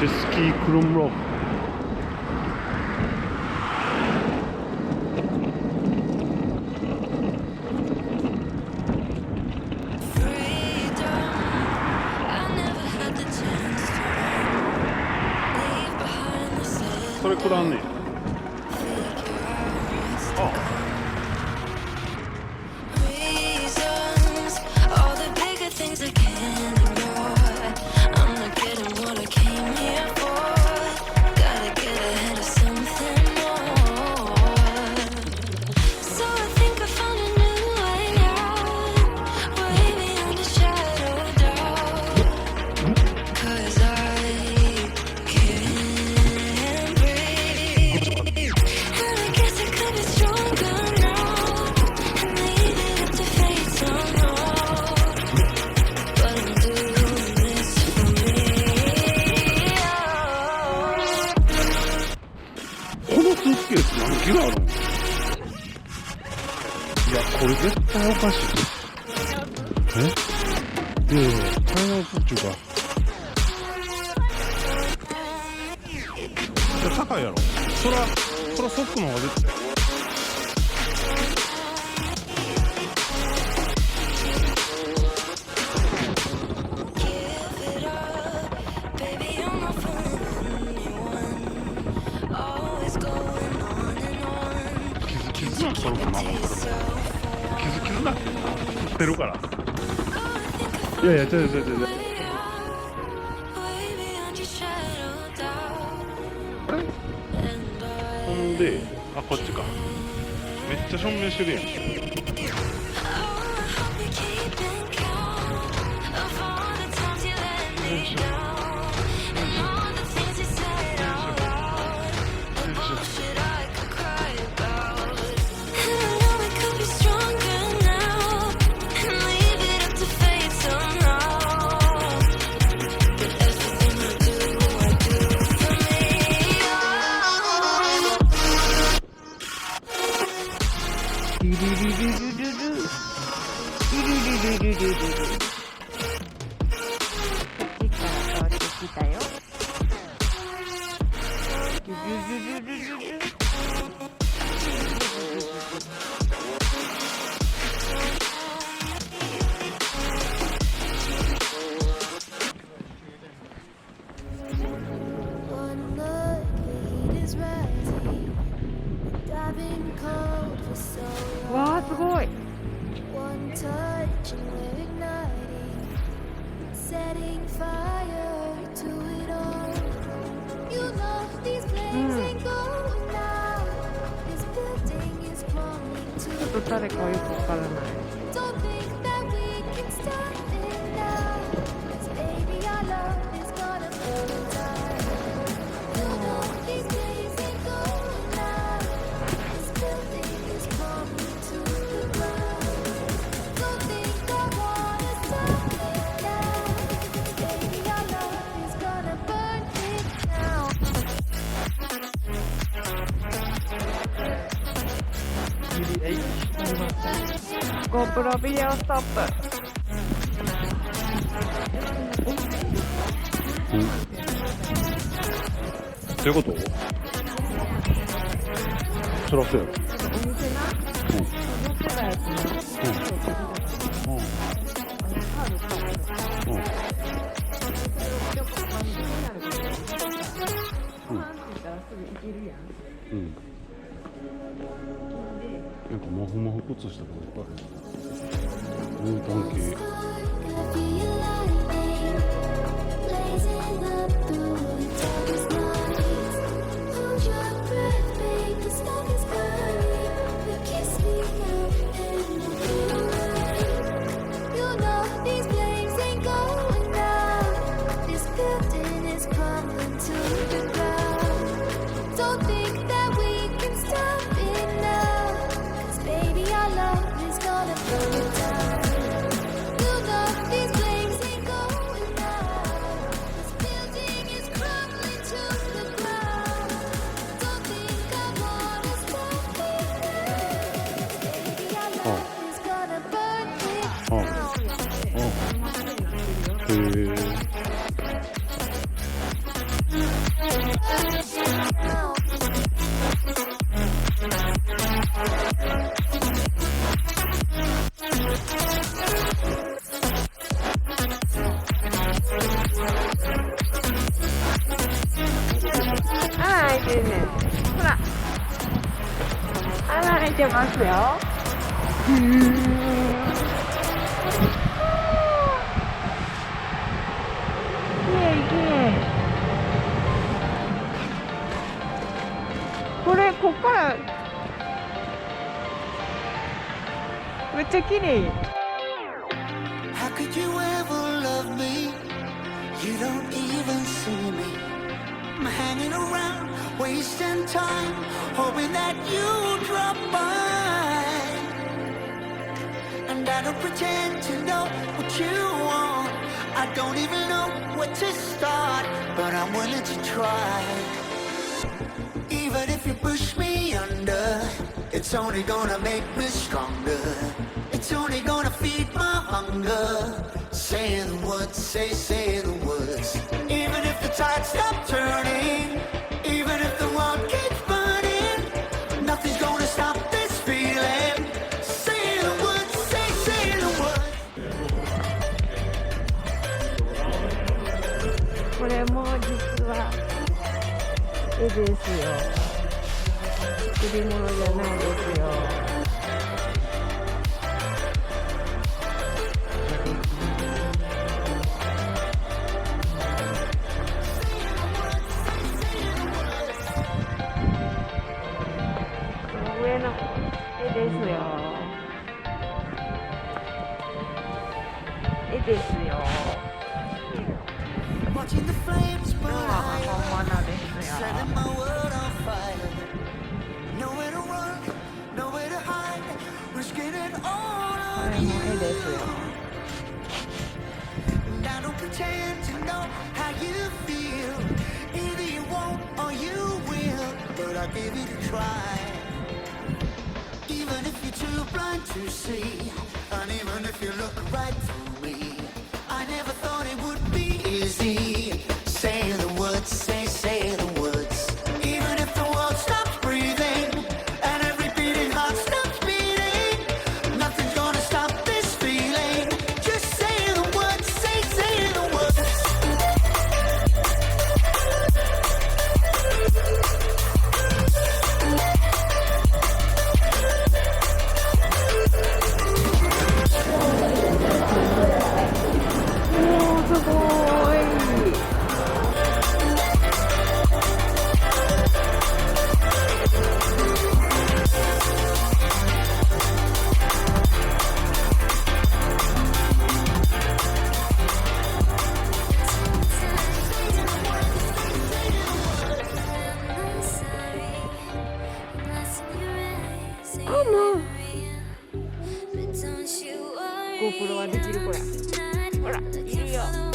チェスキークルムロフ。それくらんねん。気があるん？いや、これ絶対おかしい。え？いやいや、買い直すっちゅうか。高いやろ。そらソックの方が絶対。そろそろな、傷だって振ってるから。いやいや、違う。あれ？ほんで、あ、こっちか。めっちゃ証明してるやん。わあ、すごい。ちょっと誰かはよくわからない。GoPro ビデオストップ。どういうこと？そらそうやろ。お店な。乗ってたやつな。なんかモフモフ靴したこといっぱいある。軍関係。いてますよ。きれいきれい。これこっからめっちゃきれい。How could you ever love me? You don't even see me. I'm hanging around, wasting time, hoping that you drop by. And I don't pretend to know what you want. I don't even know where to start, but I'm willing to try. Even if you push me under, it's only gonna make me stronger. It's only gonna feed my hunger. Say the words, say the words. Even if the tide stops turning, even if the world keeps burning, nothing's gonna stop this feeling. Say the words, say the words. これも実は絵ですよ。作り物じゃないですよ。上の絵ですよ。絵ですよ。 Watching the flames 今 burn 日は higher, 本物ですよ。 setting my world on fire. Nowhere to run, nowhere to hide, risking it all こ on れも you. 絵ですよ。 And I don't pretend to know how you feel. Either you won't or you will, but I'll give it a try. Even if you're too blind to see, and even if you look right through me, I never thought it would be easy. Say the words, say the words. Even if the world stops breathing and every beating heart stops beating, nothing's gonna stop this feeling. Just say the words, say the words.おー、すごい。あ、もう GoPro はできる子や。ほら、いるよ。